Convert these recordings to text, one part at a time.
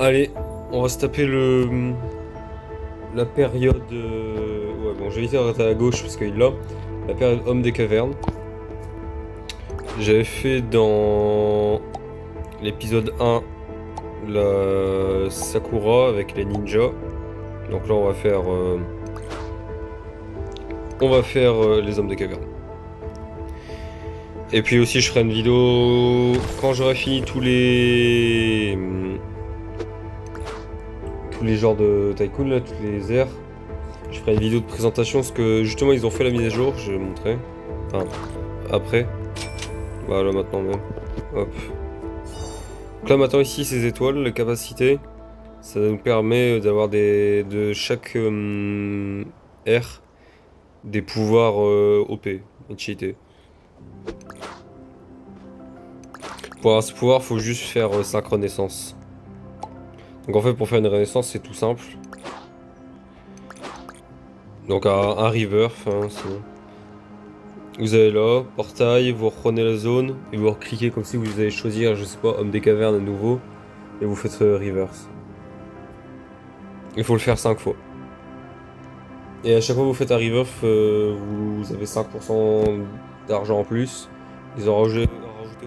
Allez, on va se taper la période. Ouais, bon, j'ai évité de rester à la gauche parce qu'il l'a. La période Homme des cavernes. J'avais fait dans l'épisode 1 la Sakura avec les ninjas. Donc là, on va faire les Hommes des cavernes. Et puis aussi, je ferai une vidéo quand j'aurai fini tous les genres de tycoon là, toutes les aires. Je ferai une vidéo de présentation parce que justement ils ont fait la mise à jour, je vais montrer. Enfin, après. Voilà, maintenant même. Hop. Donc là maintenant ici ces étoiles, la capacité, ça nous permet d'avoir de chaque aire des pouvoirs OP et cheatés. Pour avoir ce pouvoir, faut juste faire 5 renaissances. Donc en fait pour faire une renaissance c'est tout simple. Donc un rebirth, hein, sinon. Vous allez là, portail, vous reprenez la zone et vous cliquez comme si vous allez choisir, je sais pas, homme des cavernes à nouveau et vous faites reverse. Il faut le faire 5 fois. Et à chaque fois que vous faites un reverse, vous avez 5% d'argent en plus. Ils ont rajouté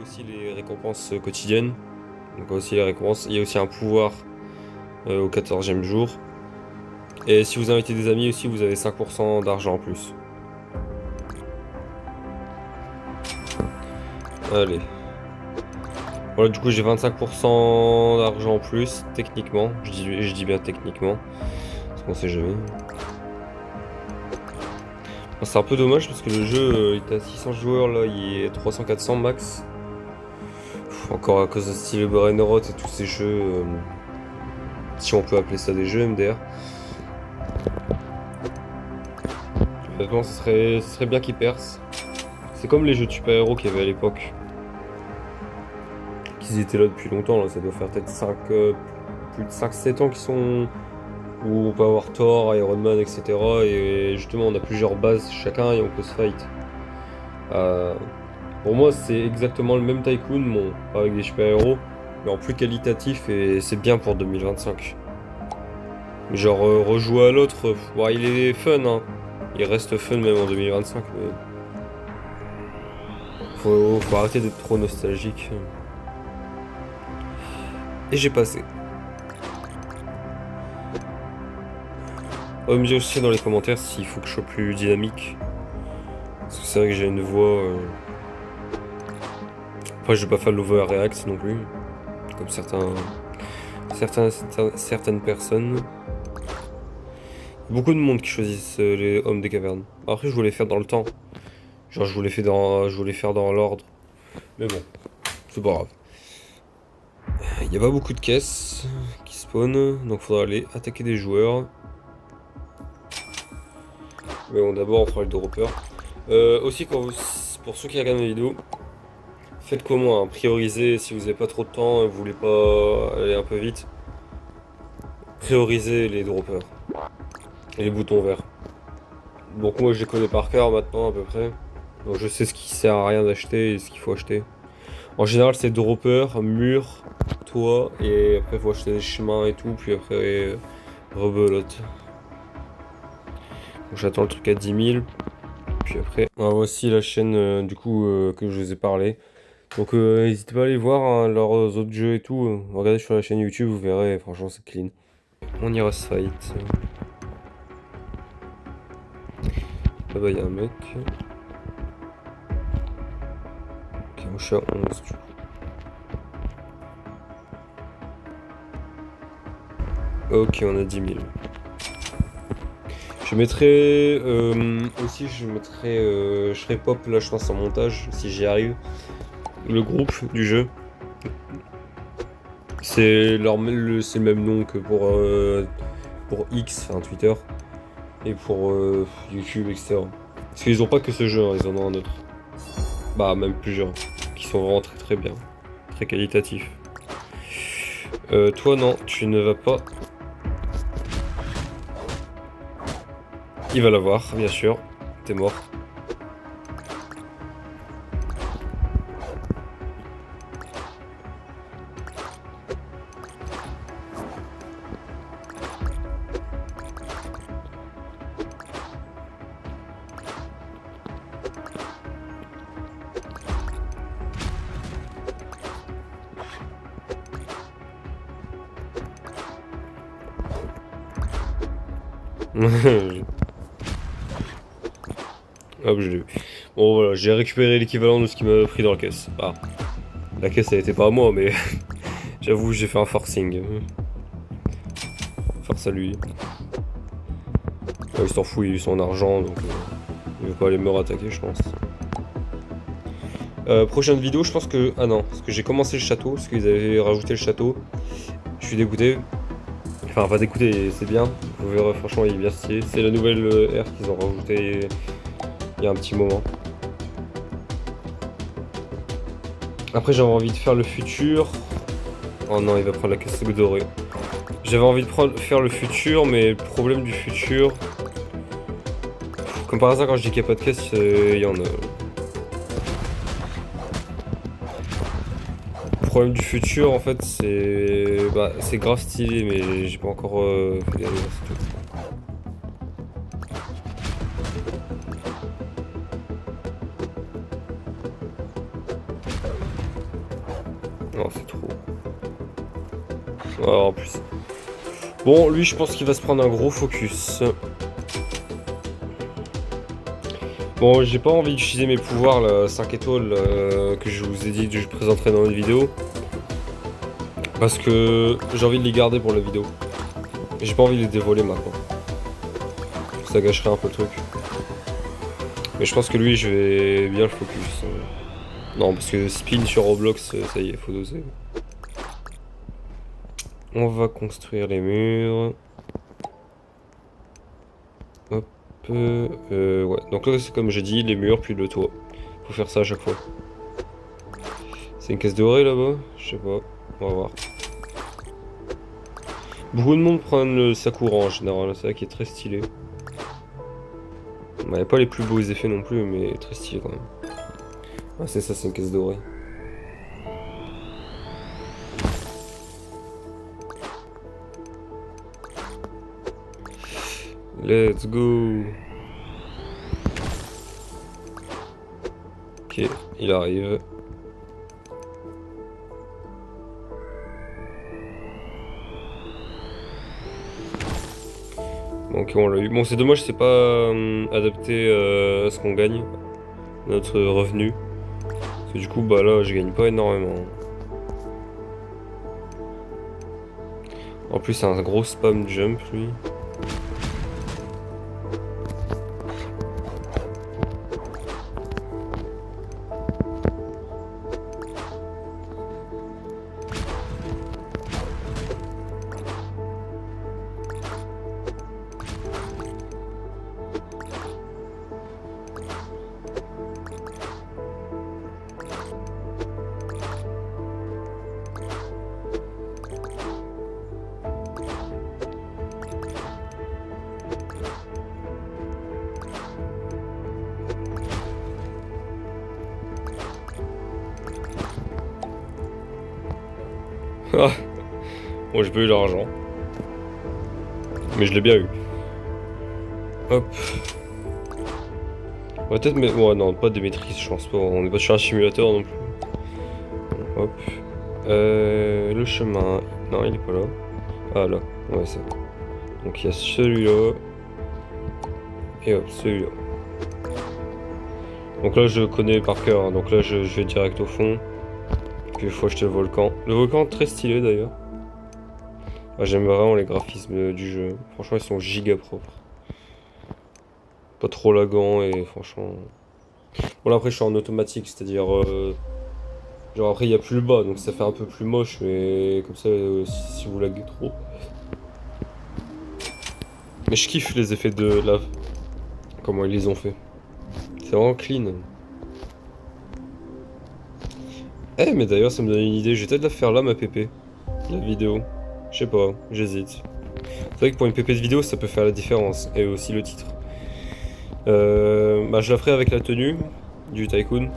aussi les récompenses quotidiennes. Donc aussi les récompenses. Il y a aussi un pouvoir au 14e jour. Et si vous invitez des amis aussi, vous avez 5% d'argent en plus. Allez. Voilà, du coup j'ai 25% d'argent en plus, techniquement. Je dis bien techniquement. Parce qu'on sait jamais. Bon, c'est un peu dommage parce que le jeu il est à 600 joueurs là, il est 300-400 max. Encore à cause de style Brainrot et tous ces jeux. Si on peut appeler ça des jeux MDR. Honnêtement, ce serait bien qu'ils percent. C'est comme les jeux de super-héros qu'il y avait à l'époque. Qu'ils étaient là depuis longtemps, là. Ça doit faire peut-être plus de 5-7 ans qu'ils sont. Où on peut avoir Thor, Iron Man, etc. Et justement, on a plusieurs bases chacun et on peut se fight. Pour moi, c'est exactement le même Tycoon, bon, pas avec des super-héros, mais en plus qualitatif et c'est bien pour 2025. Mais genre, rejouer à l'autre, bon, il est fun, hein. Il reste fun même en 2025, mais. Faut arrêter d'être trop nostalgique. Et j'ai passé. On va me dire aussi dans les commentaires s'il faut que je sois plus dynamique. Parce que c'est vrai que j'ai une voix. Après, je vais pas faire l'overreact non plus. Comme certaines personnes. Beaucoup de monde qui choisissent les hommes des cavernes. Après, je voulais faire dans le temps. Genre, je voulais faire dans l'ordre. Mais bon, c'est pas grave. Il n'y a pas beaucoup de caisses qui spawnent, donc faudra aller attaquer des joueurs. Mais bon, d'abord, on fera le dropper. Aussi, pour ceux qui regardent mes vidéos, faites comme moi, hein, priorisez si vous n'avez pas trop de temps et vous voulez pas aller un peu vite. Priorisez les droppers et les boutons verts. Donc moi je les connais par cœur maintenant à peu près. Donc je sais ce qui sert à rien d'acheter et ce qu'il faut acheter. En général c'est dropper, mur, toit et après il faut acheter des chemins et tout. Puis après rebelote. Donc j'attends le truc à 10 000. Puis après voici la chaîne du coup que je vous ai parlé. Donc n'hésitez pas à aller voir hein, leurs autres jeux et tout. Regardez sur la chaîne YouTube, vous verrez, franchement c'est clean. On ira se fight. Là-bas il y a un mec. Ok, moi je suis à 11 du coup. Ok, on a 10 000. Je mettrai aussi, je ferai pop là, je pense en montage si j'y arrive. Le groupe du jeu, c'est le même nom que pour X, enfin Twitter, et pour YouTube, etc. Parce qu'ils ont pas que ce jeu, hein, ils en ont un autre. Bah même plusieurs, qui sont vraiment très très bien, très qualitatifs. Toi non, tu ne vas pas. Il va l'avoir, bien sûr. T'es mort. Hop, je l'ai vu. Bon voilà, j'ai récupéré l'équivalent de ce qui m'a pris dans la caisse. Ah, la caisse elle était pas à moi, mais j'avoue j'ai fait un forcing. Force à lui. Il s'en fout, il a eu son argent, donc il veut pas aller me rattaquer, je pense. Prochaine vidéo, je pense que... Ah non, parce que j'ai commencé le château, parce qu'ils avaient rajouté le château. Je suis dégoûté. Enfin, pas dégoûté, c'est bien. Vous verrez, franchement, il est bien stylé. C'est la nouvelle ère qu'ils ont rajouté il y a un petit moment. Après, j'avais envie de faire le futur. Oh non, il va prendre la caisse dorée. J'avais envie de faire le futur, mais le problème du futur... Comme par hasard, quand je dis qu'il n'y a pas de caisse, il y en a. Le problème du futur, en fait, c'est... Bah, c'est grave stylé, mais j'ai pas encore fait les revers, c'est tout. Non, c'est trop. Alors, en plus... Bon, lui, je pense qu'il va se prendre un gros focus. Bon, j'ai pas envie d'utiliser mes pouvoirs, là, 5 étoiles, que je vous ai dit que je présenterai dans une vidéo. Parce que j'ai envie de les garder pour la vidéo. J'ai pas envie de les dévoiler maintenant. Ça gâcherait un peu le truc. Mais je pense que lui, je vais bien le focus. Non, parce que spin sur Roblox, ça y est, faut doser. On va construire les murs. Hop. Ouais. Donc là, c'est comme j'ai dit, les murs, puis le toit. Faut faire ça à chaque fois. C'est une caisse dorée là-bas? Je sais pas. On va voir. Beaucoup de monde prend le Sakura en général, c'est ça qui est très stylé. Il n'y a pas les plus beaux effets non plus, mais très stylé quand même. Ah, c'est ça, c'est une caisse dorée. Let's go. Ok, il arrive. Bon, ok, on l'a eu. Bon, c'est dommage, c'est pas adapté à ce qu'on gagne, notre revenu. Parce que du coup, bah là, je gagne pas énormément. En plus, c'est un gros spam jump, lui. Ah, bon, j'ai pas eu l'argent. Mais je l'ai bien eu. Hop. On va peut-être mettre... Ouais, non, pas de maîtrise, je pense pas. On n'est pas sur un simulateur non plus. Bon, hop. Le chemin... Non, il est pas là. Ah, là. Ouais, ça. Donc, il y a celui-là. Et hop, celui-là. Donc là, je connais par cœur. Hein. Donc là, je vais direct au fond. Puis il faut acheter le volcan. Le volcan, très stylé d'ailleurs. Ah, j'aime vraiment les graphismes du jeu. Franchement, ils sont giga propres. Pas trop lagants et franchement... Bon, là, après, je suis en automatique, c'est-à-dire... Genre, après, il n'y a plus le bas, donc ça fait un peu plus moche, mais comme ça, si vous laguez trop... Mais je kiffe les effets de lave. Comment ils les ont fait. C'est vraiment clean. Eh, mais d'ailleurs, ça me donne une idée. Je vais peut-être la faire là, ma pépé. La vidéo. Je sais pas, j'hésite. C'est vrai que pour une pépé de vidéo, ça peut faire la différence. Et aussi le titre. Bah, je la ferai avec la tenue du Tycoon.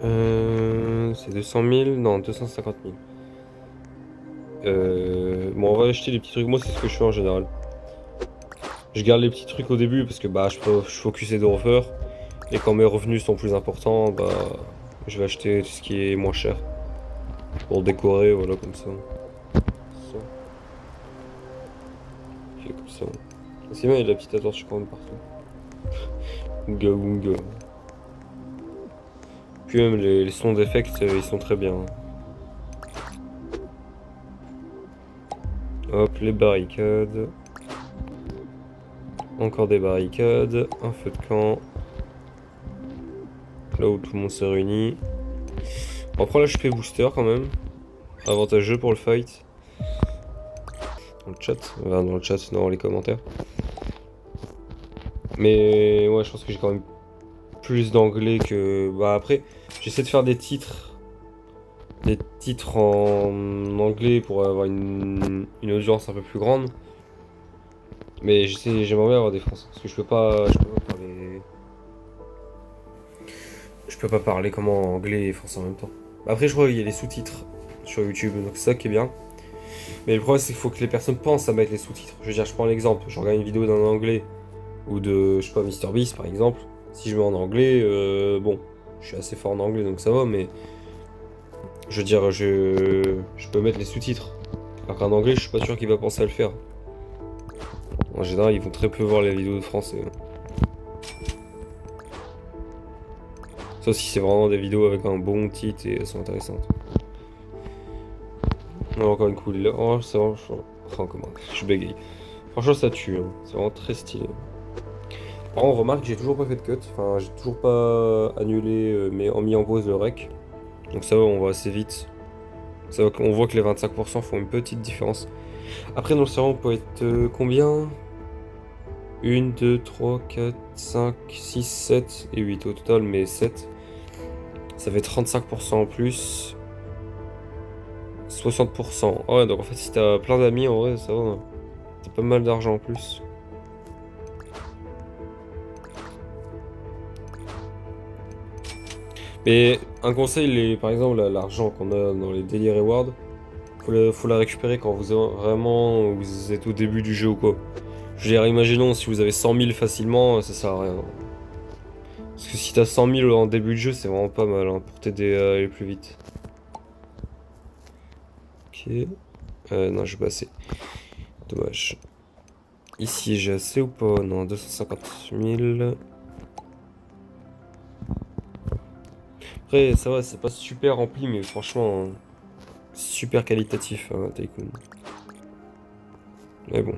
C'est 200 000? Non, 250 000. Bon, on va acheter les petits trucs. Moi, c'est ce que je fais en général. Je garde les petits trucs au début parce que bah, je focus les offers. Et quand mes revenus sont plus importants, bah, je vais acheter tout ce qui est moins cher. Pour décorer, voilà, comme ça. Ok, comme ça. C'est bien, il y a de la petite torche quand même partout. Ounga ounga. Puis même les sons d'effects, ils sont très bien. Hop, les barricades. Encore des barricades. Un feu de camp. Là où tout le monde s'est réuni. On prend l'HP booster quand même. Avantageux pour le fight. Dans le chat. Enfin, dans le chat, dans les commentaires. Mais ouais, je pense que j'ai quand même plus d'anglais que... Bah après, j'essaie de faire des titres. Des titres en anglais pour avoir une audience un peu plus grande. Mais j'aimerais bien avoir des français. Parce que je peux pas parler... Je peux pas parler comment anglais et français en même temps. Après, je crois qu'il y a les sous-titres sur YouTube, donc c'est ça qui est bien. Mais le problème, c'est qu'il faut que les personnes pensent à mettre les sous-titres. Je veux dire, je prends l'exemple. Je regarde une vidéo d'un anglais ou de, je sais pas, MrBeast par exemple. Si je mets en anglais, bon, je suis assez fort en anglais donc ça va, mais je veux dire, je peux mettre les sous-titres. Alors qu'en anglais, je suis pas sûr qu'il va penser à le faire. En général, ils vont très peu voir les vidéos de français. Sauf si c'est vraiment des vidéos avec un bon titre et elles sont intéressantes. Non, encore une cool. Oh, c'est vraiment. Enfin, comment je bégaye. Franchement, ça tue. Hein. C'est vraiment très stylé. Par contre, on remarque que j'ai toujours pas fait de cut. Enfin, j'ai toujours pas annulé, mais mis en pause le rec. Donc ça va, on va assez vite. Ça va, on voit que les 25% font une petite différence. Après, dans le serveur, on peut être combien 1, 2, 3, 4, 5, 6, 7 et 8 au total, mais 7. Ça fait 35% en plus. 60%. Ouais, donc en fait, si t'as plein d'amis, en vrai, ça va. T'as pas mal d'argent en plus. Mais un conseil, par exemple, l'argent qu'on a dans les daily rewards, faut la récupérer quand vous êtes au début du jeu ou quoi. Je veux dire, imaginons si vous avez 100 000 facilement, ça sert à rien. Parce que si t'as 100 000 en début de jeu, c'est vraiment pas mal hein, pour t'aider à aller plus vite. Ok. Non, j'ai pas assez. Dommage. Ici, j'ai assez ou pas? Non, 250 000. Après, ça va, c'est pas super rempli, mais franchement, super qualitatif, hein, Tycoon. Mais bon.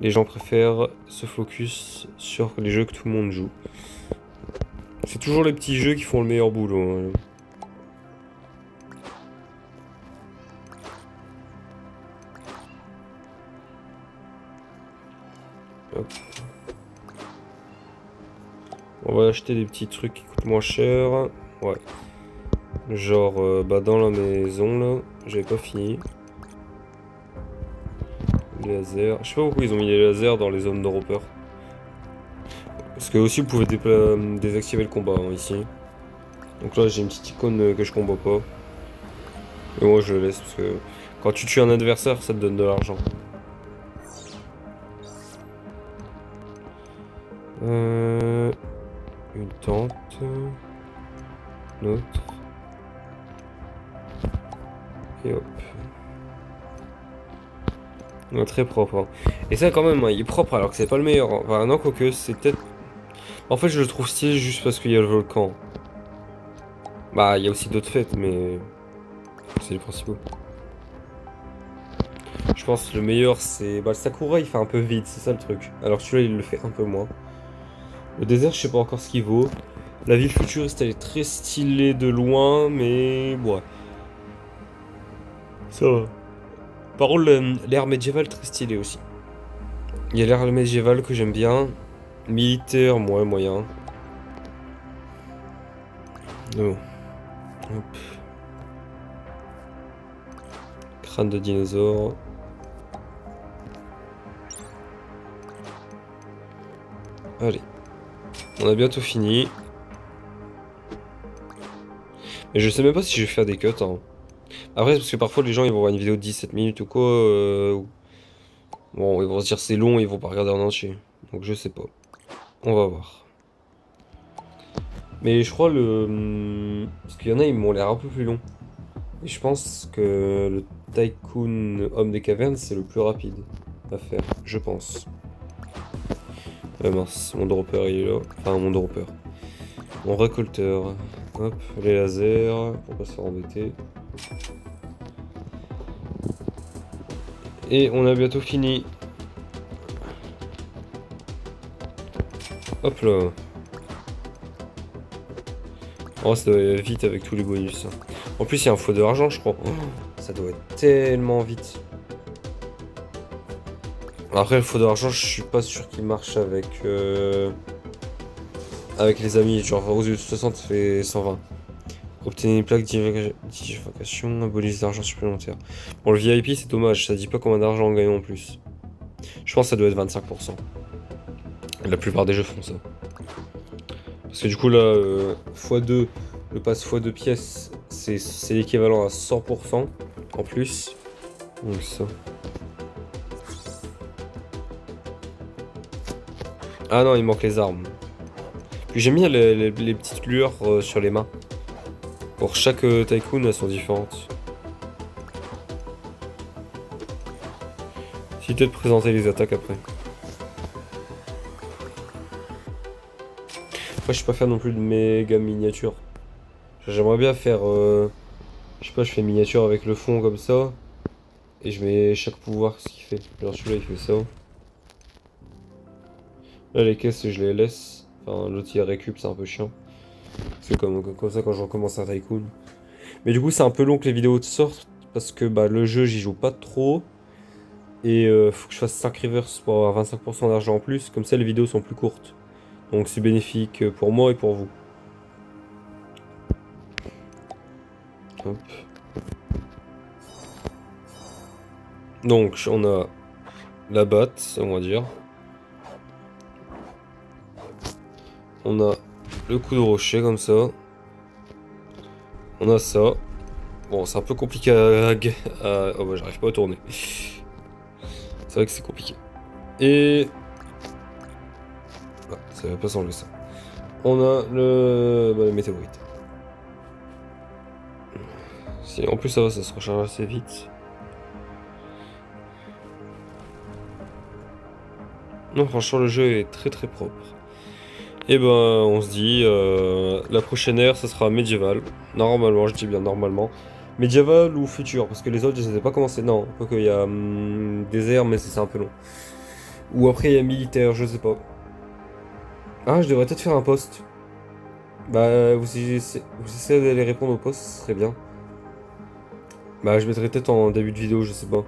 Les gens préfèrent se focus sur les jeux que tout le monde joue. C'est toujours les petits jeux qui font le meilleur boulot. Hein. Hop. On va acheter des petits trucs qui coûtent moins cher. Ouais. Genre, bah dans la maison là, j'avais pas fini. Les lasers. Je sais pas pourquoi ils ont mis les lasers dans les zones de repère. Parce que aussi vous pouvez désactiver le combat hein, ici. Donc là j'ai une petite icône que je combat pas. Et moi je le laisse parce que quand tu tues un adversaire ça te donne de l'argent. Une tente. Une autre. Et hop. Ouais, très propre. Hein. Et ça quand même, hein, il est propre alors que c'est pas le meilleur. Hein. Enfin non quoique c'est peut-être... En fait je le trouve stylé juste parce qu'il y a le volcan. Bah il y a aussi d'autres fêtes mais... C'est les principaux. Je pense que le meilleur c'est... Bah le Sakura il fait un peu vide, c'est ça le truc. Alors que celui-là il le fait un peu moins. Le désert je sais pas encore ce qu'il vaut. La ville futuriste elle est très stylée de loin mais... Ouais. Ça va. Par contre l'ère médiévale très stylée aussi. Il y a l'ère médiévale que j'aime bien. Militaire, moyen. Mais bon. Hop. Crâne de dinosaure. Allez. On a bientôt fini. Mais je sais même pas si je vais faire des cuts. Hein. Après, parce que parfois les gens ils vont voir une vidéo de 17 minutes ou quoi. Bon, ils vont se dire c'est long, ils vont pas regarder en entier. Donc je sais pas. On va voir. Mais je crois parce qu'il y en a, ils m'ont l'air un peu plus longs. Et je pense que le Tycoon Homme des Cavernes, c'est le plus rapide. à faire, je pense. Mince, mon dropper il est là. Enfin, mon dropper. Mon récolteur. Hop, les lasers, pour pas se faire embêter. Et on a bientôt fini. Hop là. Oh, ça doit aller vite avec tous les bonus. En plus, il y a un faux de l'argent, je crois. Oh, ça doit être tellement vite. Après, le faux de l'argent, je suis pas sûr qu'il marche avec les amis. Genre, aux yeux de 60, ça fait 120. Obtenez une plaque d'invocation, un bonus d'argent supplémentaire. Bon, le VIP, c'est dommage, ça dit pas combien d'argent on gagne en plus. Je pense que ça doit être 25%. La plupart des jeux font ça. Parce que du coup, là, x2, le pass x2 pièces, c'est l'équivalent à 100% en plus. Donc ça. Ah non, il manque les armes. Puis j'aime bien les petites lueurs sur les mains. Pour chaque tycoon, elles sont différentes. Évitez de présenter les attaques après. Moi, je suis pas faire non plus de méga miniature. J'aimerais bien faire. Je sais pas, je fais miniature avec le fond comme ça. Et je mets chaque pouvoir ce qu'il fait. Genre celui-là il fait ça. Là les caisses je les laisse. Enfin l'autre il récup, c'est un peu chiant. C'est comme ça quand je recommence un tycoon. Mais du coup c'est un peu long que les vidéos sortent. Parce que bah, le jeu j'y joue pas trop. Et faut que je fasse 5 reverse pour avoir 25% d'argent en plus. Comme ça les vidéos sont plus courtes. Donc c'est bénéfique pour moi et pour vous. Hop. Donc on a la batte, on va dire. On a le coup de rocher comme ça. On a ça. Bon, c'est un peu compliqué Oh bah j'arrive pas à tourner. C'est vrai que c'est compliqué. Et... Ah, ça va pas s'enlever ça. On a le météorite. Si, en plus ça va, ça se recharge assez vite. Non, franchement le jeu est très très propre. Et ben on se dit, la prochaine ère ça sera médiéval. Normalement, je dis bien normalement. Médiéval ou futur, parce que les autres je les ai pas commencé. Non, quoique il y a désert mais c'est un peu long. Ou après il y a militaire, je sais pas. Ah, je devrais peut-être faire un post. Bah vous essayez d'aller répondre au post, ce serait bien. Bah je mettrai peut-être en début de vidéo, je sais pas.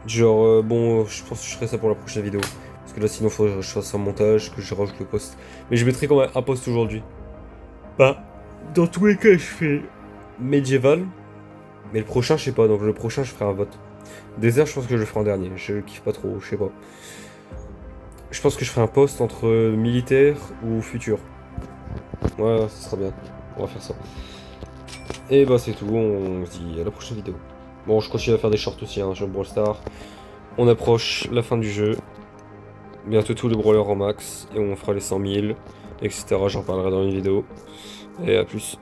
Genre bon, je pense que je ferai ça pour la prochaine vidéo. Parce que là sinon il faudrait que je fasse un montage, que je rajoute le post. Mais je mettrai quand même un post aujourd'hui. Bah, dans tous les cas je fais médiéval. Mais le prochain je sais pas, donc le prochain je ferai un vote. Désert je pense que je le ferai en dernier, je kiffe pas trop, je sais pas. Je pense que je ferai un post entre militaire ou futur. Ouais, ça sera bien, on va faire ça. Et bah c'est tout, on se dit à la prochaine vidéo. Bon, je continue à faire des shorts aussi, hein, sur Brawl Stars. On approche la fin du jeu. Bientôt tous les brawlers en max. Et on fera les 100 000, etc. J'en parlerai dans une vidéo. Et à plus.